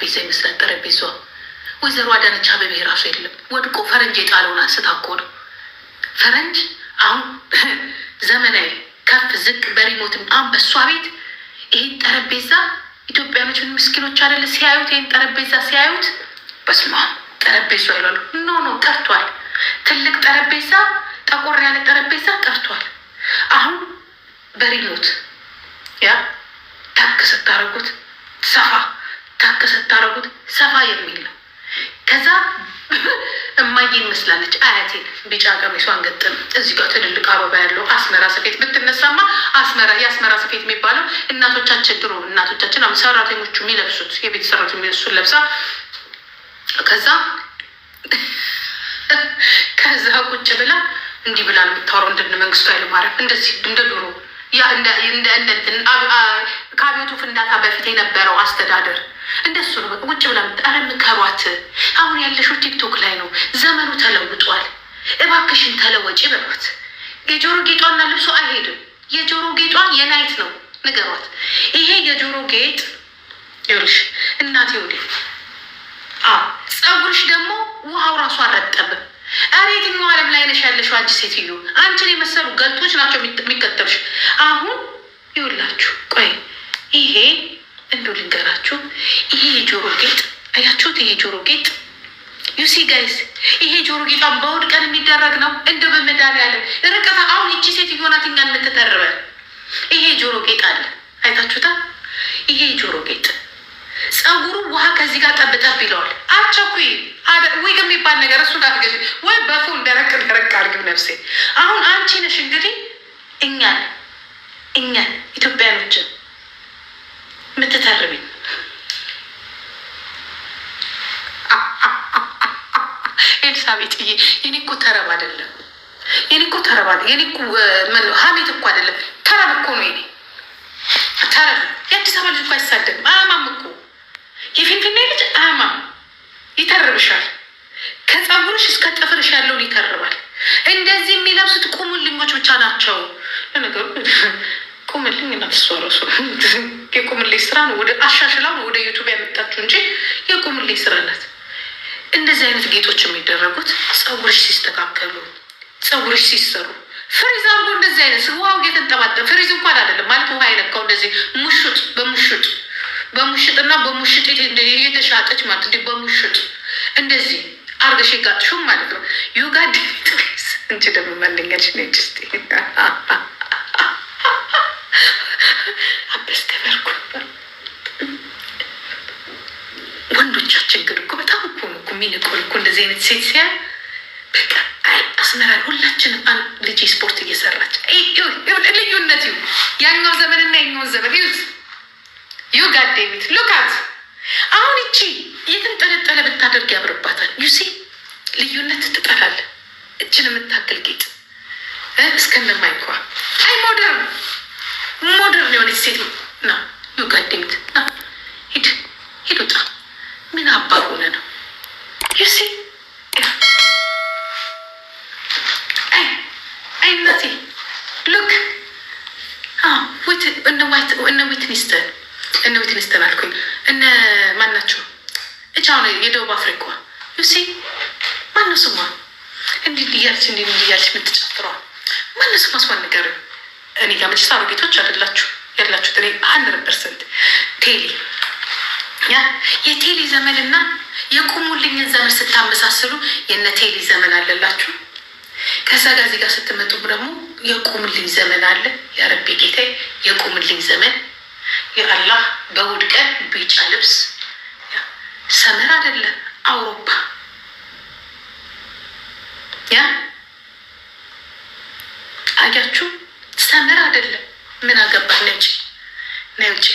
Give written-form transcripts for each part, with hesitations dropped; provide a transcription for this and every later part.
ጠረጴዛ ይመስላል ጠረጴዛዋ። ወይዘሮ አዳነች አቤቤ ራሱ የለም ወድቆ ፈረንጅ የጣለውን አንስታ እኮ ነው። ፈረንጅ አሁን ዘመናዊ ከፍ ዝቅ በሪሞትም አሁን በእሷ ቤት ይሄን ጠረጴዛ ኢትዮጵያኖች ምስኪኖች አይደለ ሲያዩት፣ ይሄን ጠረጴዛ ሲያዩት በስማ ጠረጴዛ ይላሉ። ኖ ቀርቷል። ትልቅ ጠረጴዛ ጠቆር ያለ ጠረጴዛ ቀርቷል። አሁን በሪሞት ያ ታክ ስታረጉት ሰፋ ታክ ስታረጉት ሰፋ የሚል ነው። ከዛ እማዬ ይመስላለች አያቴን ቢጫ ቀሚሷን ገጥም እዚህ ጋር ትልልቅ አበባ ያለው አስመራ ስፌት ብትነሳማ የአስመራ ስፌት የሚባለው እናቶቻችን ድሮ እናቶቻችን ሰራተኞቹ የሚለብሱት የቤት ሰራተኞች እሱን ለብሳ ከዛ ቁጭ ብላ እንዲህ ብላ ነው የምታወራው። እንደ መንግስቱ ኃይለማርያም እንደዚህ እንደ ድሮ ከአብዮቱ ፍንዳታ በፊት የነበረው አስተዳደር እንደሱ ነው። ቁጭ ብላ ምከሯት። አሁን ያለሽው ቲክቶክ ላይ ነው። ዘመኑ ተለውጧል። እባክሽን ተለወጪ በሏት። የጆሮ ጌጧና ልብሱ አይሄድም። የጆሮ ጌጧን የናይት ነው ንገሯት። ይሄ የጆሮ ጌጥ ይኸውልሽ እናቴ ወዴ ፀጉርሽ ደግሞ ውሃው ራሱ አልረጠብም። ኧረ የትኛው ዓለም ላይ ነሽ ያለሽው አንቺ ሴትዮ? አንቺን የመሰሉ ገልጦች ናቸው የሚከተሉሽ። አሁን ይኸውላችሁ ቆይ ይሄ እንደው ልንገራችሁ። ይሄ የጆሮ ጌጥ አያችሁት? ይሄ ጆሮ ጌጥ ዩሲ ጋይስ፣ ይሄ ጆሮ ጌጧን በእሑድ ቀን የሚደረግ ነው። እንደው በመድኃኒዓለም ርቀታ አሁን ይቺ ሴትዮ ናት እኛን የምትተርበን። ይሄ ጆሮ ጌጥ አለ አይታችሁታ? ይሄ ጆሮ ጌጥ ፀጉሩ ውሃ ከዚህ ጋር ጠብጠብ ይለዋል። አቸኩይ ዊግ የሚባል ነገር እሱ ዳርገሽ ወይ በፉን ደረቅ አድርጊው ነፍሴ። አሁን አንቺ ነሽ እንግዲህ እኛን ኢትዮጵያኖችን ምትተርብኝ። ኤልሳቤጥዬ የኔ እኮ ተረብ አይደለም። የኔ እኮ ሀሜት እኮ አይደለም። ተረብ እኮ ነው የኔ ተረብ። የአዲስ አበባ ልጅ እኮ አይሳደብም። አያማም እኮ የፊንፊኔ ልጅ አያማም። ይተርብሻል። ከፀጉርሽ እስከ ጥፍርሽ ያለውን ይተርባል። እንደዚህ የሚለብሱት ቁሙልኞች ብቻ ናቸው። ለነገሩ ቁምልኝ እና ተስዋረሱ የቁምልኝ ስራ ነው። ወደ አሻሽላው ነው ወደ ዩቱብ ያመጣችሁ እንጂ የቁምልኝ ስራ ናት። እንደዚህ አይነት ጌጦች የሚደረጉት ፀጉርሽ ሲስተካከሉ፣ ፀጉርሽ ሲሰሩ ፍሪዝ አርጎ እንደዚህ አይነት ውሃው እየተንጠባጠበ ፍሪዝ እንኳን አይደለም ማለት ውሃ የነካው እንደዚህ በሙሽጥና በሙሽጥ የተሻጠች ማለት እንዲ በሙሽጥ እንደዚህ አርገሽ ጋጥሹም ማለት ነው። ዩጋድ እንጂ ደግሞ ማንኛች ነች ስ አበስ ተበርኩ። ወንዶቻችን ግን እኮ በጣም እኮ ነው የሚንቆል እኮ እንደዚህ አይነት ሴት ሲያ በቃ አስመራን ሁላችንም አንድ ልጅ ስፖርት እየሰራች ልዩነት ያኛው ዘመንና የኛውን ዘመን ዩ ጋድ ዴቪድ ሉካት አሁን እቺ የተንጠለጠለ ብታደርግ ያምርባታል። ዩሲ ልዩነት ትጠላለ። እችን የምታክል ጌጥ እስከነማይኳ አይ ሞደርን የሆነች ሴት ነው። ዩ ጋድ ዴቪድ ሂድ ውጣ። ምን አባ ሆነ ነው ዩሲ አይ እናቴ ሉክ እነ ዊትኒስተን አልኩኝ። እነ ማናቸው እቻው ነው የደቡብ አፍሪካ ዩሲ ማነው ስሟ? እንዲህ እያለች የምትጨፍረዋ ማነው ስሟ? ስሟን ንገሪው። እኔ ጋር መቼስ አሮጌቶች አይደላችሁ ያላችሁት። እኔ 100% ቴሊ የቴሊ ዘመንና የቁሙልኝን ዘመን ስታመሳስሉ የነ ቴሊ ዘመን አለላችሁ። ከዛ ጋር እዚህ ጋር ስትመጡ ደግሞ የቁምልኝ ዘመን አለ። የረቤ ጌታ የቁምልኝ ዘመን የአላህ በእሑድ ቀን ቢጫ ልብስ ሰመር አይደለም አውሮፓ አያችሁ፣ ሰመር አይደለም። ምን አገባን? ነውጭ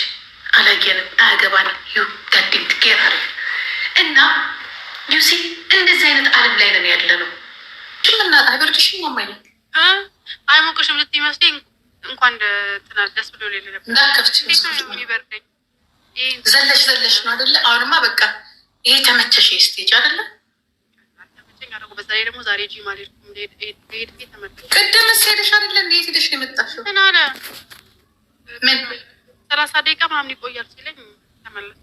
አላየንም፣ አያገባንም። ዩ ጋዲም ትጌር አለ እና ዩሲ እንደዚህ አይነት ዓለም ላይ ነን ያለ ነው። ምና አይበርድሽ ማማኝ አይሞቅሽም ልትመስለኝ እንኳን ደስ ብሎ እንዳከፍች የሚበርደኝ ዘለሽ ነው አይደለ? አሁንማ በቃ ይሄ ተመቸሽ ስቴጅ አይደለ? በዛ ላይ ደግሞ ዛሬ ጂም አልሄድኩም። ቅድም ሄደሽ አይደለ? እንዴት ሄደሽ ነው የመጣሽው? ምን አለ ምን 30 ደቂቃ ምናምን ይቆያል ሲለኝ ተመለስ።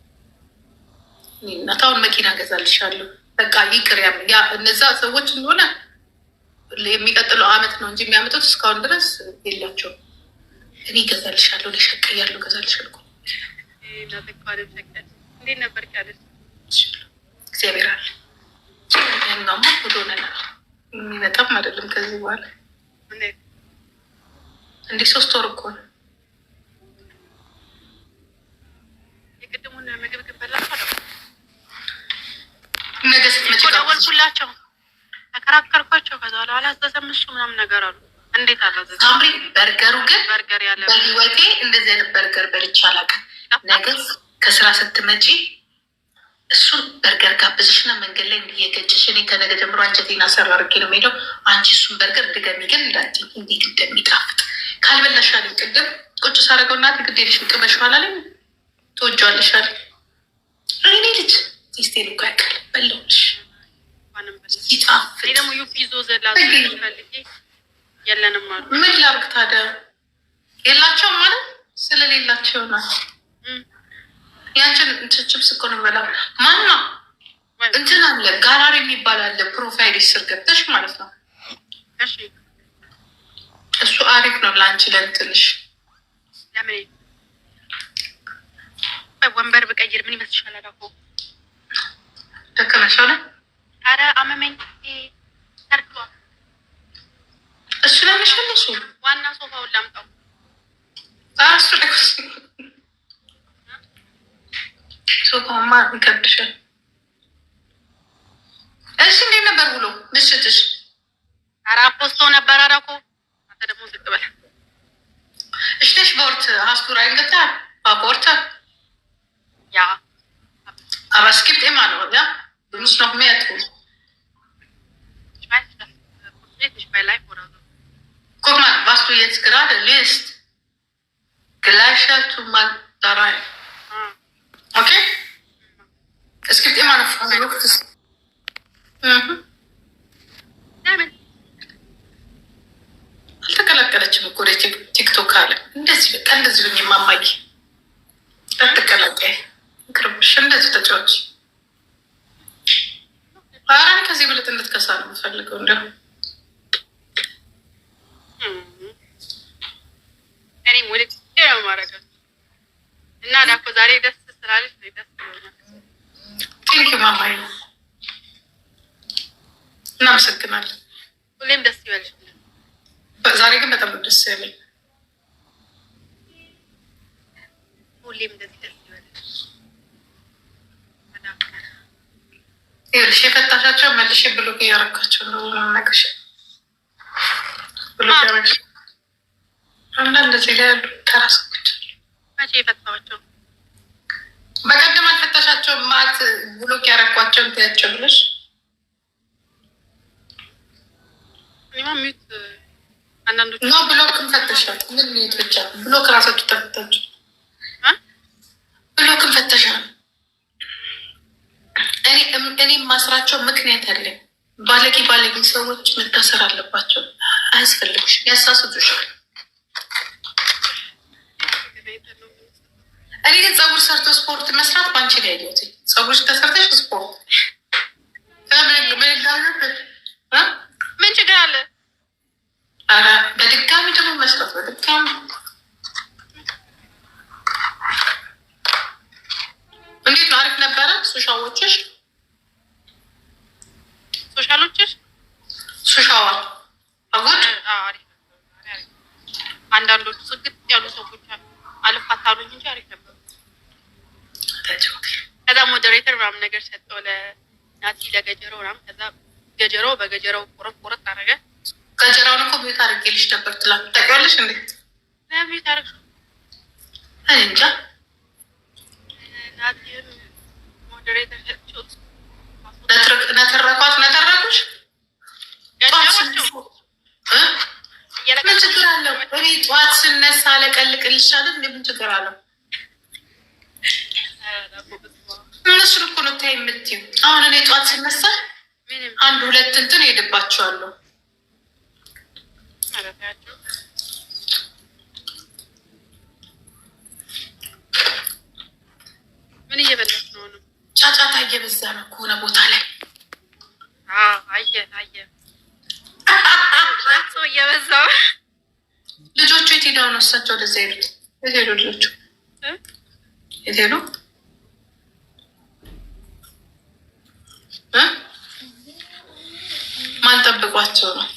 እናታውን መኪና ገዛልሻለሁ። በቃ ይቅር። ያ እነዛ ሰዎች እንደሆነ የሚቀጥለው አመት ነው እንጂ የሚያመጡት እስካሁን ድረስ የላቸውም። እኔ ገዛልሻለሁ፣ ሊሸቀያለሁ፣ ገዛልሻለሁ። እንዴት ነበር ያለች? እግዚአብሔር አለ። ያናማ ሆነናል። የሚመጣም አይደለም ከዚህ በኋላ እንዲህ 3 ወር እኮ ነው። የቅድሙን ምግብ ግን በላቸው። ነገ ስትመጪ ደወልኩላቸው፣ ተከራከርኳቸው። ከዛ በኋላ አላዘዘም እሱ ምናምን ነገር አሉ። እንዴት አላዘዘም? ሳምሪ በርገሩ ግን በርገር ያለ በህይወቴ እንደዚህ አይነት በርገር በልቼ አላውቅም። ነገ ከስራ ስትመጪ እሱን በርገር ጋብዝሽና መንገድ ላይ እየገጭሽ እኔ ከነገ ጀምሮ አንጀቴን አሰራርጌ ነው የምሄደው። አንቺ እሱን በርገር ድገሚ ግን እንዳትዪ፣ እንዴት እንደሚጣፍጥ ካልበላሽ አለኝ። ቅድም ቁጭ ሳደርገው እናቴ ግድ የለሽም ቅመሽዋል አለኝ። ትወጂዋለሽ አለኝ። እኔ ልጅ ሲስቴን እኮ ያውቃል። በላሁልሽ ይጣፍጥ። ደግሞ ዩፒዞ ዘላ ፈልጌ የለንም አሉ። ምን ላድርግ ታዲያ? የላቸውም ማለት ስለሌላቸው ናት። ያንችን ችፕስ እኮ ነው የምበላው። ማና እንትን አለ ጋራሪ የሚባል አለ ፕሮፋይል ስር ገብተሽ ማለት ነው። እሺ እሱ አሪፍ ነው ለአንቺ ለእንትንሽ። ለምን ወንበር ብቀይር ምን ይመስልሻል? አዳኮ ደከመሻለ? አረ አመመኝ። ተርክሏል። እሱ ለምሸለሱ ዋና ሶፋውን ላምጣው። እሱ ሶፋማ ይከብድሻል። እሺ እንዴት ነበር ብሎ ምሽትሽ? አረ አፖስቶ ነበር አዳኮ። አንተ ደግሞ ዝቅ በል። እሺ በወርት ሀስቱራ ይንገታል ባቦርታ Ja. Aber es gibt immer noch, ja? Du musst noch mehr tun. Ich weiß nicht, das funktioniert nicht bei Live oder so. Guck mal, was du jetzt gerade liest, gleiche tu mal da rein. Okay? Es gibt immer noch verrücktes. Nein. አልተቀላቀለችም እኮ ቲክቶክ አለ። እንደዚህ በቃ እንደዚህ ነው የማማይ አትቀላቀይ ቅርብሽ እንደዚህ ተጫዋች። ኧረ እኔ ከዚህ ብልጥ እንድትከሳ ነው የምፈልገው። እንዲያው እኔ ወደ ነው ማረጋት እና ዳኮ ዛሬ ደስ ስላለች ደስ ብሎኛል። ቴንኪ ማማይ እናመሰግናለን። ሁሌም ደስ ይበልሽ። ዛሬ ግን በጣም ደስ ያለኝ ሁሌም እንደዚህ ደስ ይበልሽ። ይኸውልሽ የፈታሻቸው መልሼ ብሎክ እያረካቸው ነው ነገሽ ብሎክ ያረግሽ አንዳንድ እዚህ ላይ ያሉ ተራሰች። መቼ የፈታኋቸው? በቀደም አልፈታሻቸው ማት ብሎክ ያረኳቸው እንትያቸው ብለሽ እኔማ ሚዩት አንዳንዶች ኖ ብሎክም ፈተሻል። ምን ሚዩት ብቻ ብሎክ ራሳችሁ ተፈታችሁ ብሎክም ፈተሻል። እኔ ማስራቸው ምክንያት አለኝ። ባለጌ ሰዎች መታሰር አለባቸው። አያስፈልጉሽ፣ ያሳስቱሻል። እኔ ግን ፀጉር ሰርቶ ስፖርት መስራት ባንቺ ላይ ያየሁት ፀጉርሽ ተሰርተሽ ስፖርት ምን ችግር አለ? በድጋሚ ደግሞ መስራት በድጋሚ እንዴት ነው? አሪፍ ነበረ። ሱሻዎችሽ ሱሻዋ አጉድ አንዳንዶቹ ዝግት ያሉ ሰዎች አልፋታሉኝ እንጂ አሪፍ ነበሩ። ከዛ ሞዴሬተር ምናምን ነገር ሰጠው ለናቲ ለገጀረው ምናምን። ከዛ ገጀረው በገጀረው ቆረጥ አደረገ። ገጀራውን እኮ ቤት አድርጌልሽ ነበር ትላንት። ታውቂዋለሽ እንዴ? ለቤት አደረግሽ? እንጃ ናቲን ሞዴሬተር ሰጥቼው ነተረኩሽ። ምን ችግር አለው? እኔ ጠዋት ስነሳ አለቀልቅልሻለን። ምን ችግር አለው? እነሱን እኮ ነው ታይ የምትይው። አሁን እኔ ጠዋት ስነሳ አንድ ሁለት እንትን ሄድባቸዋለሁ። ምን እየበላች ነው? ጫጫታ እየበዛ ነው ከሆነ ቦታ ላይ አየን ሰው እየበዛ ልጆቹ የት ሄደው ነው እሳቸው ወደዛ ሄዱት? የት ሄዱ ልጆቹ? የት ሄዱ? ማን ጠብቋቸው ነው?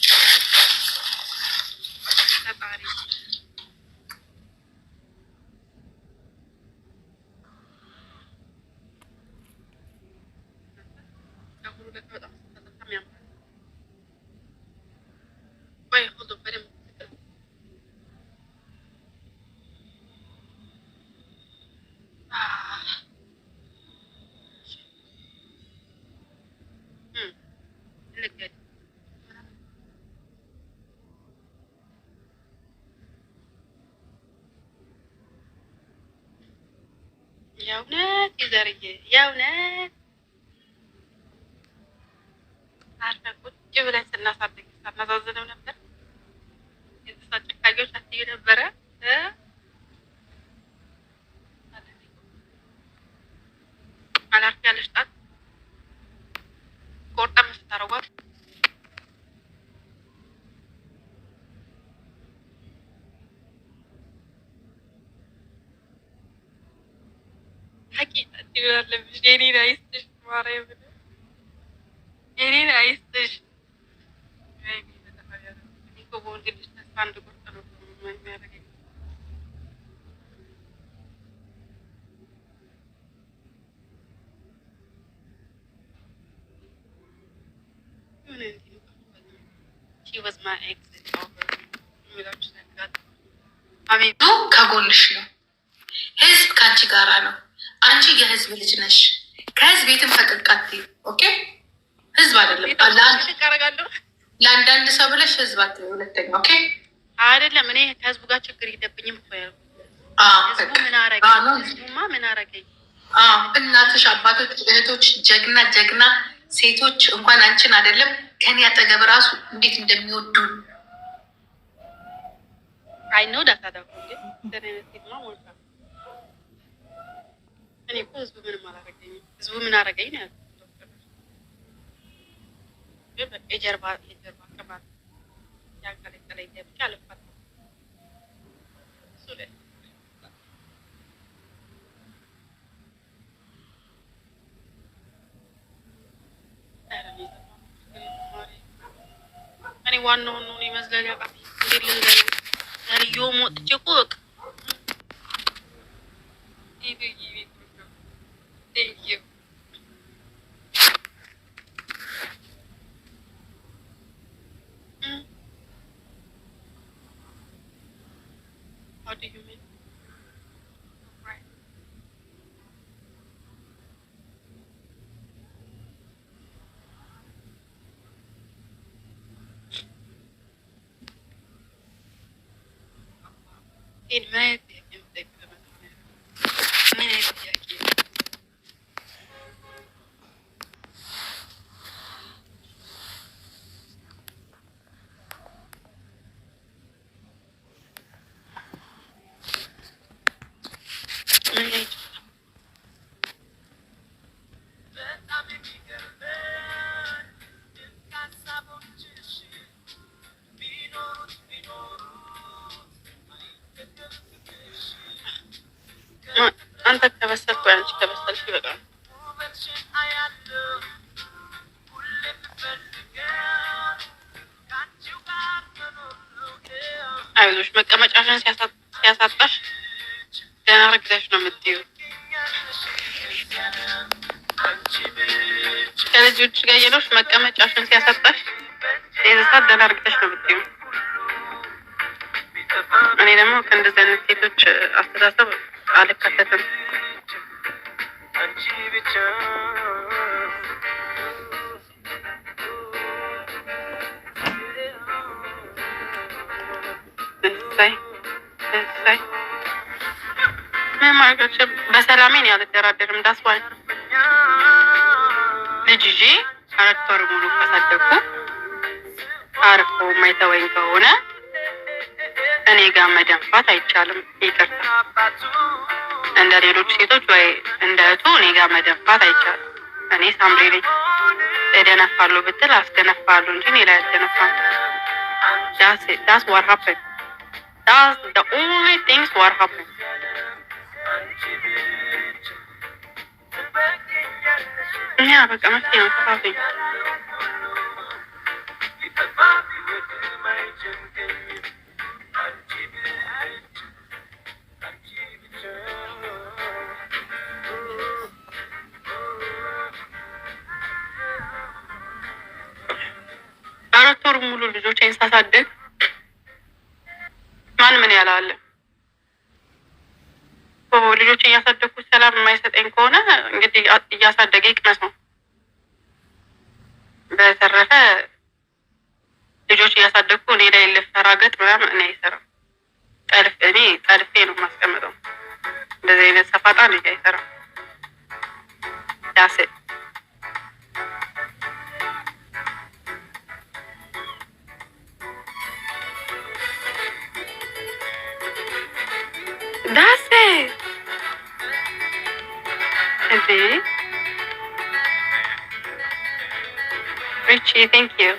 የእውነት ይዘርዬ የእውነት አርፈን ቁጭ ብለን ስናሳድግ ሳናዛዝነው ነበር። የእንስሳ ጨካኞች አትዩ ነበረ። አላርፍ ያለሽ ጣት ቆርጣ መስታረጓት ይላለብሽ የኔን አይስጥሽ ማርያም የኔን አይስጥሽ። በወንድ ልጅ ተስፋ እንድቆርጥ ነው የሚያደርገኝ። አቤቱ ከጎንሽ ነው። ህዝብ ከአንቺ ጋራ ነው። አንቺ የህዝብ ልጅ ነሽ። ከህዝብ የትም ፈቀቅ አትይም። ኦኬ ህዝብ አይደለም ለአንዳንድ ሰው ብለሽ ህዝብ አትይም። ሁለተኛ ኦኬ አይደለም እኔ ከህዝቡ ጋር ችግር የለብኝም እኮ ያልኩት። ህዝቡ ምን አረገኝ? ህዝቡማ ምን አረገኝ? እናትሽ፣ አባቶች፣ እህቶች፣ ጀግና ጀግና ሴቶች እንኳን አንቺን አይደለም ከኔ አጠገብ ራሱ እንዴት እንደሚወዱ አይኖ ዳታዳኩ ሞልታ እኔ እኮ ህዝቡ ምንም አላረገኝም። ህዝቡ ምን አረገኝ ነው ያልኩት። የጀርባ ቅባት ያንቀለቀለኝ ብቻ አልፋት እሱ ላይ እኔ ዋናውን ነው መዝለል ያውቃል። እንዴት ልንገለው ያልዮ ሞጥቼ እኮ በቃ Thank you. How do you mean? Right. In my opinion, አንተ ከበሰልክ ወይ አንቺ ከበሰልሽ ይበቃል። አይዞሽ መቀመጫሽን ሲያሳጣሽ ደህና ረግዘሽ ነው የምትይው። ከልጆች ጋር እየኖርሽ መቀመጫሽን ሲያሳጣሽ የዛት ደህና ረግዘሽ ነው የምትይው። እኔ ደግሞ ከእንደዚህ አይነት ሴቶች አስተሳሰብ አልካተትም። ምን ማድረግ በሰላሜ ነው ያልደራደርም። ዳስዋል ልጅ ይዤ 4 ወር ሙሉ ካሳደግኩ አርፎ ማይተወኝ ከሆነ እኔ ጋር መደንፋት አይቻልም። ይቅርታ እንደ ሌሎች ሴቶች ወይ እንደ እህቱ እኔ ጋር መደንፋት አይቻልም። እኔ ሳምሪ ነኝ። እደነፋለሁ ብትል አስደነፋለሁ እንጂ እኔ ላይ አልደነፋም። That's what happened. That's the only things what happened. ያ በቃ መፍትሄ ነው። ተፋቱኝ። አራት ወር ሙሉ ልጆቼን ሳሳደግ ማን ምን ያላለ ልጆቼ እያሳደግኩት ሰላም የማይሰጠኝ ከሆነ እንግዲህ እያሳደገ ይቅመስ ነው። በተረፈ ልጆች እያሳደግኩ እኔ ላይ ልፈራገጥ ምናምን እኔ አይሰራም። እኔ ጠልፌ ነው የማስቀምጠው። እንደዚህ አይነት ሰፋጣ እኔ አይሰራም። ዳሴ ዳሴ እንዴ Richie, thank you.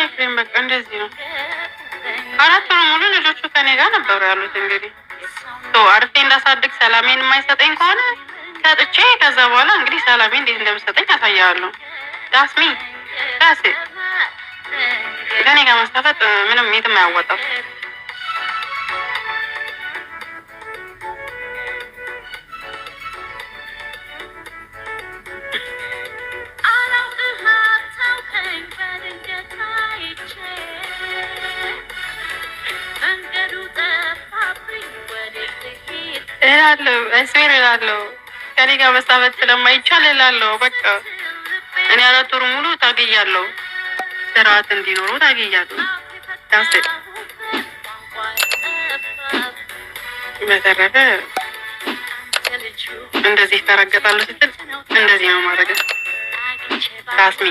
ኤፍሬም በቃ እንደዚህ ነው። አራት ወር ሙሉ ልጆቹ ከኔ ጋር ነበሩ ያሉት። እንግዲህ አርፌ እንዳሳድግ ሰላሜን የማይሰጠኝ ከሆነ ሰጥቼ ከዛ በኋላ እንግዲህ ሰላሜን እንዴት እንደምሰጠኝ ያሳያለሁ። ዳስሚ ዳስ ከኔ ጋር ማስታፈጥ ምንም የትም አያዋጣም። እላለሁ እስሜር እላለሁ ከኔ ጋር መሳፈጥ ስለማይቻል እላለሁ። በቃ እኔ አራት ወር ሙሉ ታግያለሁ። ስርዓት እንዲኖሩ ታግያለሁ። ዳስ በተረፈ እንደዚህ ተረገጣለሁ ስትል እንደዚህ ነው ማድረግ። ዳስሚ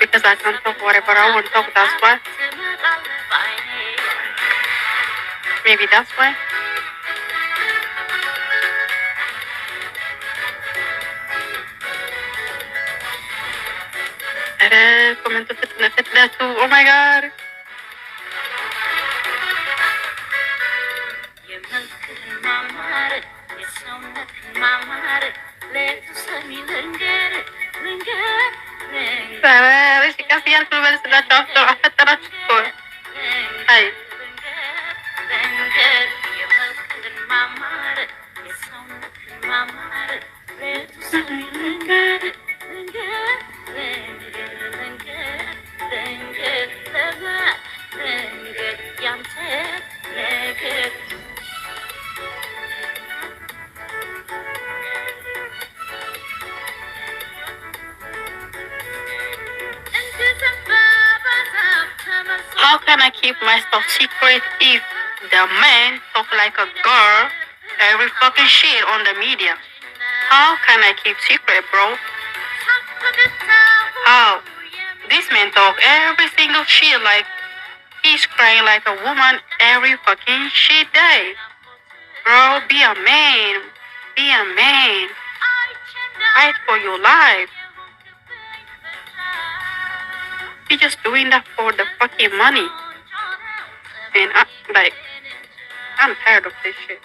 because I can't talk whatever I want to talk, that's why. Maybe that's why. Comento fitness, oh my god. Si kasihan tuh balik sudah cocok apa terus kok. Hai. How can I keep my stuff secret if the man talk like a girl every fucking shit on the media? How can I keep secret, bro? How? This man talk every single shit like he's crying like a woman every fucking shit day. Bro, be a man. Be a man. Fight for your life. You're just doing that for the fucking money. And I'm tired of this shit.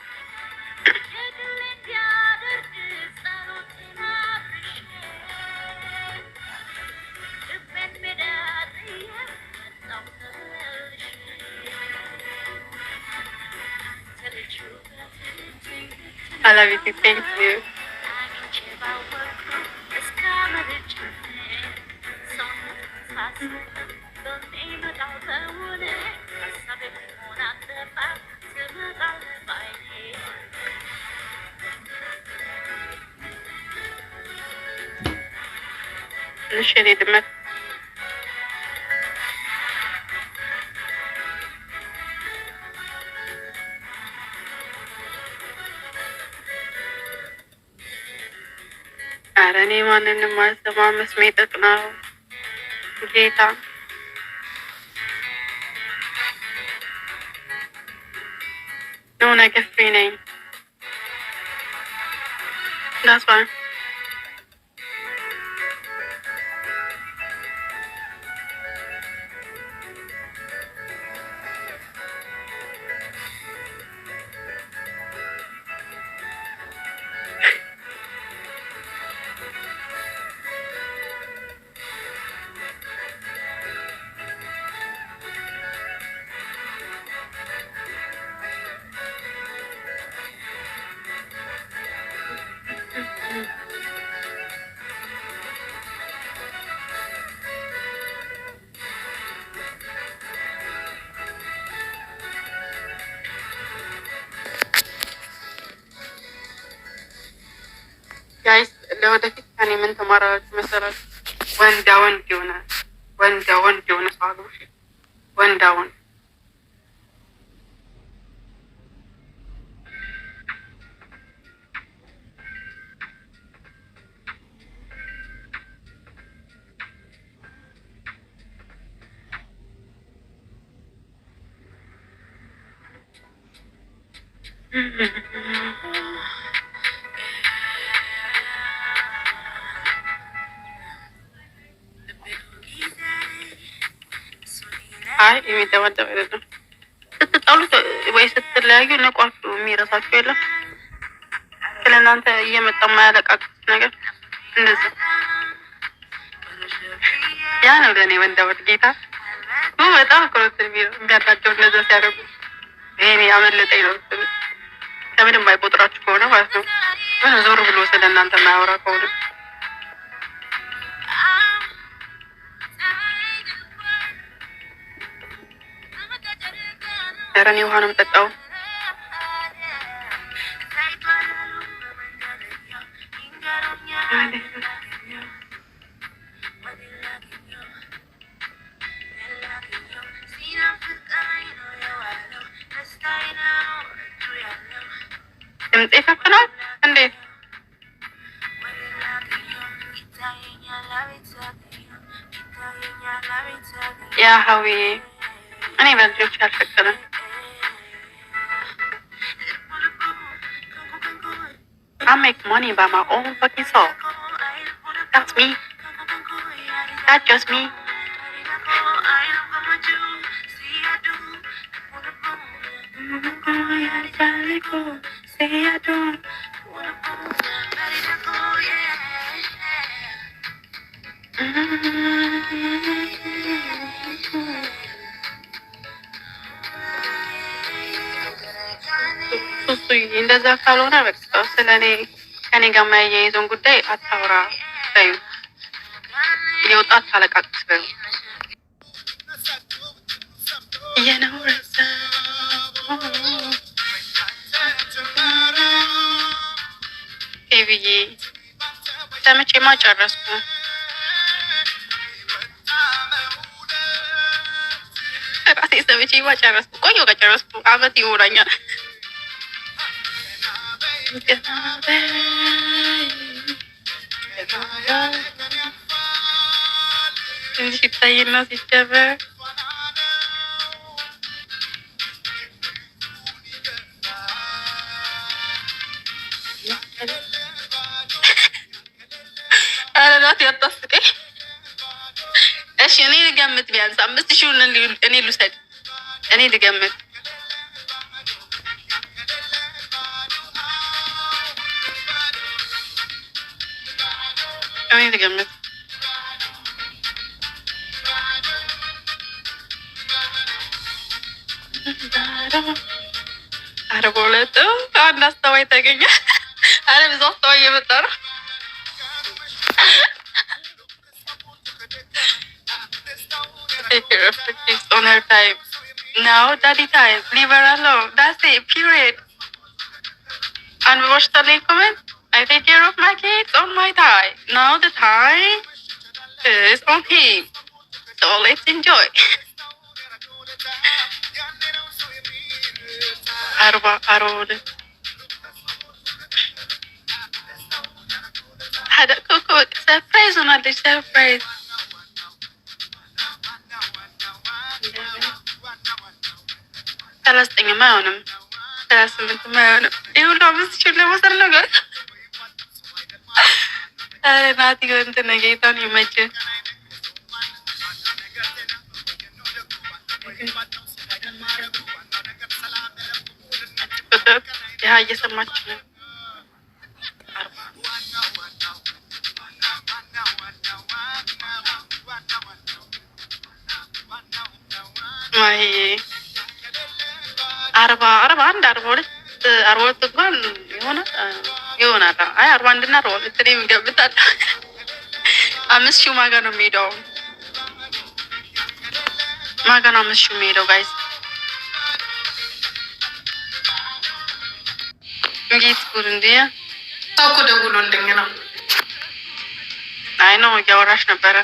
I love you too, thank you. እሺ እኔ ድመት ኧረ እኔ ማንንም አልሰማም። መስሜ ጥጥ ነው ጌታ። የሆነ ገፌ ነኝ ዳስዋ ጋይስ ለወደፊት ከኔ ምን ተማራችሁ መሰላችሁ? ወንዳ ወንድ የሆነ ሰው አግቡ። ወንዳ ወንድ አይ የሚደባደብ አይደለም። ስትጣሉት ወይ ስትለያዩ ንቋችሁ የሚረሳችሁ የለም። ስለ እናንተ እየመጣ የማያለቃቅስ ነገር እንደዚህ ያ ነው ለእኔ ወንዳወድ ጌታ በጣም ክሮት የሚያላቸው እነዛ ሲያደርጉ ይሄኔ አመለጠኝ ነው። ከምንም አይቆጥራችሁ ከሆነ ማለት ነው። ምን ዞር ብሎ ስለ እናንተ የማያወራ ከሆነ ኧረ እኔ ውሃ ነው የምጠጣው። ድምጤ ይፈፍናል እንዴት? ያ ሀዊ እኔ በልጆች አልፈቅድም። I make money by my own fucking self. That's me. That's just me. Say I don't. እንደዛ ካልሆነ በቃ ስለኔ ከኔ ጋር የማያይዘውን ጉዳይ አታውራ በዩ የወጣት ታለቃቅስ በዩ ብዬ ሰምቼማ ጨረስኩ። ራሴ ሰምቼማ ጨረስኩ። ቆየሁ ከጨረስኩ አመት ይሆናኛል። ትንሽ ይታይና ሲጀመር ኧረ ናት ያታስቀኝ። እሺ እኔ ልገምት፣ ቢያንስ 5,000 እኔ ልውሰድ። እኔ ልገምት እኔ ልገምት ኧረ በሁለት አንድ አስተዋይ ተገኘ። ኧረ ብዙ አስተዋይ እየመጣ ነው። It's on her time. Now daddy time. Leave her alone. That's it. Period. And watch the late comment. I take care of my kids on my time. Now the time is on him. So let's enjoy. هذا كوك ሰርፕራይዝ ሆናለች። ሰርፕራይዝ 39 አይሆንም 38 አይሆንም። ይህ ሁሉ 5,000 ለመውሰድ ነው ጋር ናቲ እንትን ጌታን ይመችህ። ያ እየሰማች ነው። አይ 41 እንኳን ይሆናል። አይ 41 እና 42 እኔ የምገምታል። 5,000 ማጋ ነው የሚሄደው። ማጋ ነው 5,000 የሚሄደው ጋይስ። እንዴት ጉድ እንዴ! ሰው እኮ ደውሎልኝ ነው። አይ ነው እያወራሽ ነበረ።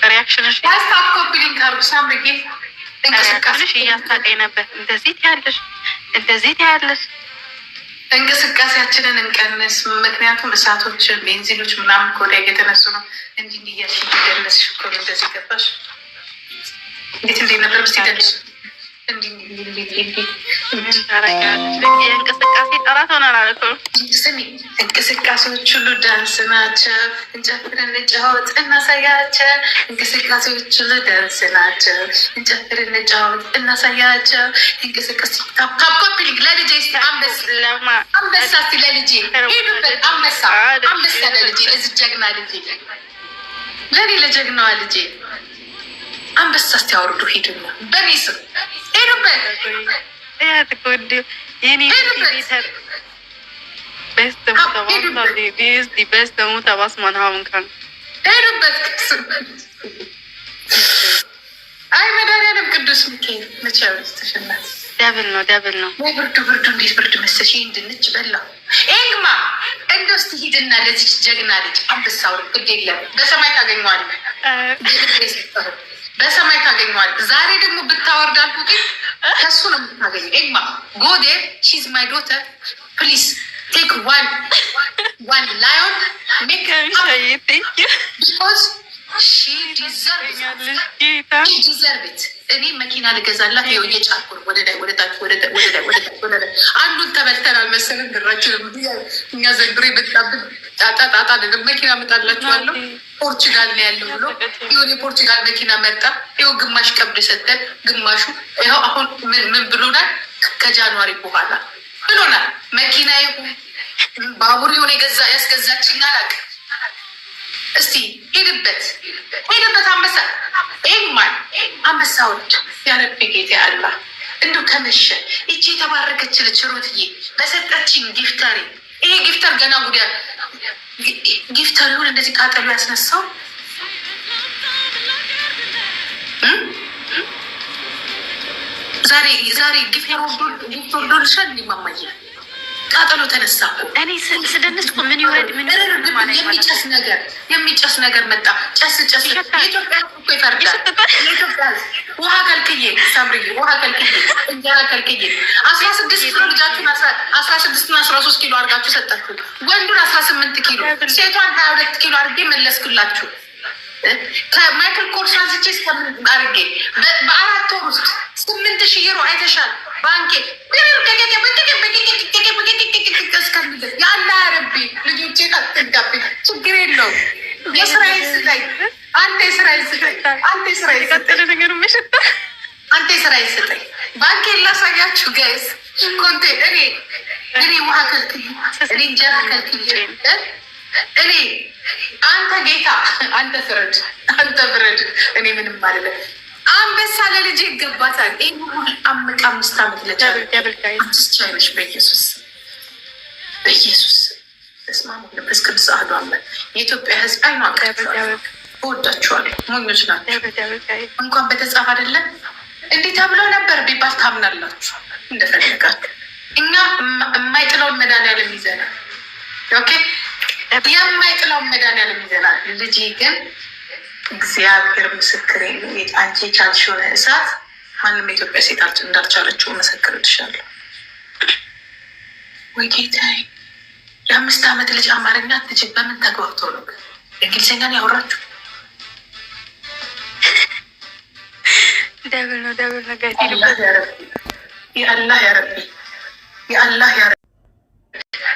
ሪያክሽንሽ ያስታኮብልኝ ካሉ ሳምርጌ እንቅስቃሴሽ እያስታቀኝ ነበር። እንደዚህ ያለሽ እንቅስቃሴያችንን እንቀንስ። ምክንያቱም እሳቶችን ቤንዚኖች ምናምን ከወዲያ እየተነሱ ነው። እንዲህ እያልሽ ደነስሽ እኮ ነው። እንደዚህ ገባሽ? እንዴት ነበር ስ ደንሽ የእንቅስቃሴ ጠራት ሆናል አለ። ስሚ፣ እንቅስቃሴዎች ሁሉ ዳንስ ናቸው። እንጨፍር፣ እንጫወት፣ እናሳያቸው። እንቅስቃሴዎች ሁሉ ዳንስ ናቸው። እንጨፍር፣ እንጫወት፣ እናሳያቸው። እንቅስቃሴ ካፕኮፒሊግ ለልጄ ስ አንበሳ ስ ለልጄ ሄዱበት። አንበሳ ለልጄ ለዚህ ጀግና ልጄ ለኔ ለጀግናዋ ልጄ አንበሳ እስቲ አውርዱ። ሄዱና በኔ ስም ሄዱበት። ሄዱበት። አይ መድኃኒዓለም ቅዱስ ሚካኤል መቼ ተሸናት። ደብል ነው። ብርዱ እንዴት ብርድ መሰሽ! ይህ እንድንች በላ ኤግማ እንደ ውስጥ ሂድና ለዚች ጀግና ልጅ አንበሳ አውርድ። ግድ የለም በሰማይ ታገኘዋለህ። በሰማይ ታገኘዋል። ዛሬ ደግሞ ብታወርድ አልኩ ከሱ ነው የምታገኘው። ኤግማ ጎዴ ሺዝ ማይ ዶተር ፕሊዝ ቴክ ዋን ላዮን ሜክ ቢኮዝ ሺ ዲዘርቭ። እኔ መኪና ልገዛላት ይኸው እየጫንኩ ነው። ወደ ላይ ወደ ታች ወደ ላይ አንዱን ተበልተናል መሰለን ድራችን እኛ ዘንድሮ የመጣብን ጣጣ መኪና መጣላችኋለሁ ፖርቹጋል ነው ያለው ብሎ ይሁን የፖርቹጋል መኪና መጣ። ይኸው ግማሽ ቀብድ ሰጠን፣ ግማሹ ይኸው አሁን ምን ብሎናል? ከጃንዋሪ በኋላ ብሎናል። መኪና ይሁን ባቡር ይሁን ያስገዛችኝ አላውቅም። እስቲ ሄድበት አንበሳ ኤግማን አንበሳ ወድ ያረብ ጌታ አላ እንዲሁ ከመሸ ይቺ የተባረከች ልጅ ሩትዬ በሰጠችኝ ጊፍተሪ። ይሄ ጊፍተር ገና ጉዲያ ጊፍተሪውን እንደዚህ ቃጠሎ ያስነሳው ዛሬ ጊፍተር ወርዶልሻል። ሊማማየ ቃጠሎ ተነሳ። እኔ ስደንስ ምን ይወረድ ምን የሚጨስ ነገር መጣ። ጨስ የኢትዮጵያ እኮ ይፈርዳል። የኢትዮጵያ ውሃ ከልክዬ ሳምርዬ ውሃ ከልክዬ እንጀራ ከልክዬ 16 ኪሎ ልጃችሁን 16 እና 13 ኪሎ አድርጋችሁ ሰጣችሁ። ወንዱን 18 ኪሎ ሴቷን 22 ኪሎ አድርጌ መለስክላችሁ። ከማይክል ኮርስ አንስቼ አድርጌ በ4 ወር ውስጥ 8,000 ዩሮ አይተሻል። ባንኬ ያለ ረቢ ልጆቼ ቀጥጋቢ ችግር የለው። የስራዬ ስጠኝ አንተ፣ የስራዬ ስጠኝ ባንኬ ላሳያችሁ ጋይስ። ኮንቴ እኔ ውሃ ከልክል፣ እኔ እንጀራ ከልክል፣ እኔ አንተ ጌታ አንተ ፍረድ። እኔ ምንም ማለት አንበሳ ለልጅ ይገባታል። ይህ ሁሉ 5 ዓመት ለቻለች በኢየሱስ እስማ መንፈስ ቅዱስ አሐዱ አምላክ። የኢትዮጵያ ሕዝብ አይኗቀቸዋል። እወዳችኋለሁ። ሞኞች ናቸው። እንኳን በተጻፈ አይደለም እንዲህ ተብሎ ነበር ቢባል ታምናላችሁ እንደፈለጋችሁ። እኛ የማይጥለውን መድኃኒዓለም ይዘናል። ኦኬ፣ የማይጥለውን መድኃኒዓለም ይዘናል። ልጅ ግን እግዚአብሔር ምስክሬ ነው። አንቺ የቻልሽውን እሳት ማንም የኢትዮጵያ ሴት እንዳልቻለችው መሰክርልሻለሁ። ወይ ጌታዬ የ5 ዓመት ልጅ አማርኛ ልጅ በምን ተግባብቶ ነው እንግሊዝኛን ያወራችሁ? ደብል ነው ነገር የአላህ ያረቢ የአላህ ያረቢ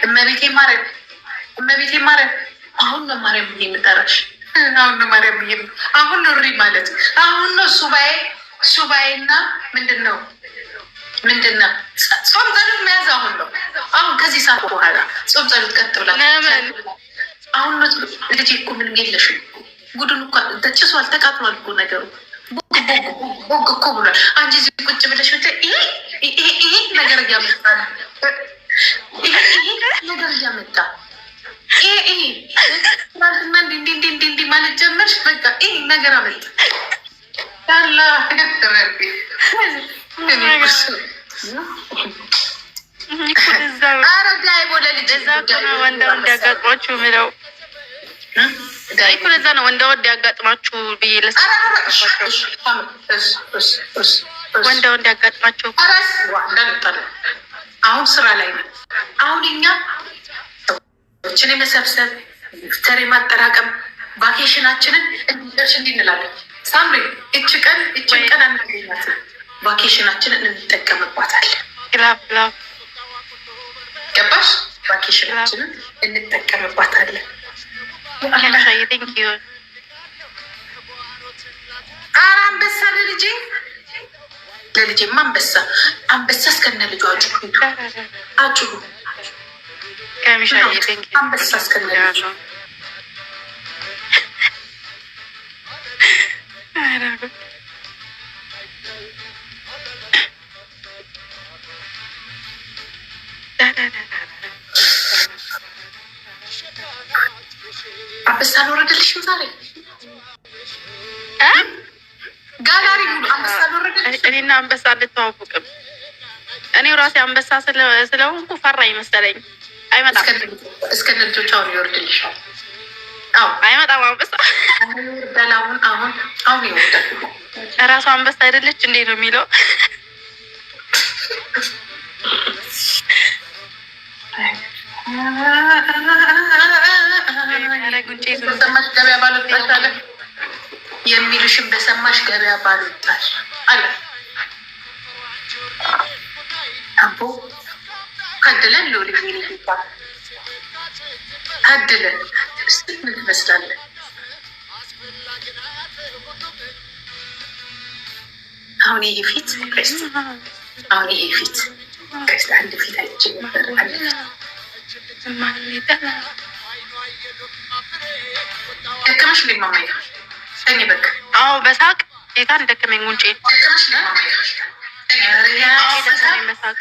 እመቤቴ ማርያም እመቤቴ ማርያም አሁን ነው ማርያም ብዬ የምጠራሽ። አሁን ነው ማርያም ብዬ አሁን ነው እሪ ማለት አሁን ነው ሱባኤና ምንድን ነው ጾም ጸሎት መያዝ አሁን ነው። አሁን ከዚህ ሰዓት በኋላ ጾም ጸሎት ቀጥ ብላ አሁን ነው። ልጄ እኮ ምንም የለሽም። ጉድን እኮ ተጭሷል፣ ተቃጥሏል እኮ ነገሩ ቦግ እኮ ብሏል። አንቺ እዚህ ቁጭ ብለሽ ይሄ ነገር እያመጣ ነው። ይሄ ነገር እያመጣ ትናንትና እንዲህ ማለት ጀመርሽ። በቃ ይሄ ነገር አመጣ ያላ ወንዳው እንዲያጋጥማችሁ ምለው ለዛ ነው ወንዳ ወድ ያጋጥማችሁ ብዬ ወንዳው እንዲያጋጥማችሁ አሁን ስራ ላይ ነው። አሁን እኛ ሰዎችን የመሰብሰብ ተሬ ማጠራቀም ቫኬሽናችንን እንደርሽ እንዲንላለን። ሳምሪ እችን ቀን አናገኛት። ቫኬሽናችንን እንጠቀምባታለን። ገባሽ? ቫኬሽናችንን እንጠቀምባታለን። አንበሳ ለልጄማ አንበሳ እስከነ ልጁ አጩሁ አንበሳ እስከነ ልጁ አንበሳ አልወረደልሽም ዛሬ? ጋላሪ ሙሉ አንበሳ አልወረደልሽም? እኔና አንበሳ እንተዋወቅም። እኔው ራሴ አንበሳ ስለሆንኩ ፈራኝ መሰለኝ። አይመጣም እስከነ ልጆች አሁን ይወርድልሻል። አይመጣም አንበሳ አሁን ይወርዳል። እራሱ አንበሳ አይደለች እንዴ ነው የሚለው። በሰማሽ ገበያ ባልወጣሽ አለ የሚልሽን በሰማሽ ገበያ ባልወጣሽ አለ። አቦ ከድለን ሎሊ ይባል ከድለን ምን ትመስላለን? አሁን ይሄ ፊት አንድ ፊት አይቼ ነበር። ደከመሽ እንዴ ማማዬ? ተኝ በቃ። አዎ በሳቅ ጌታን ደከመኝ። ጉንጬ ደከመሽ ነው ማማዬ? መሳቅ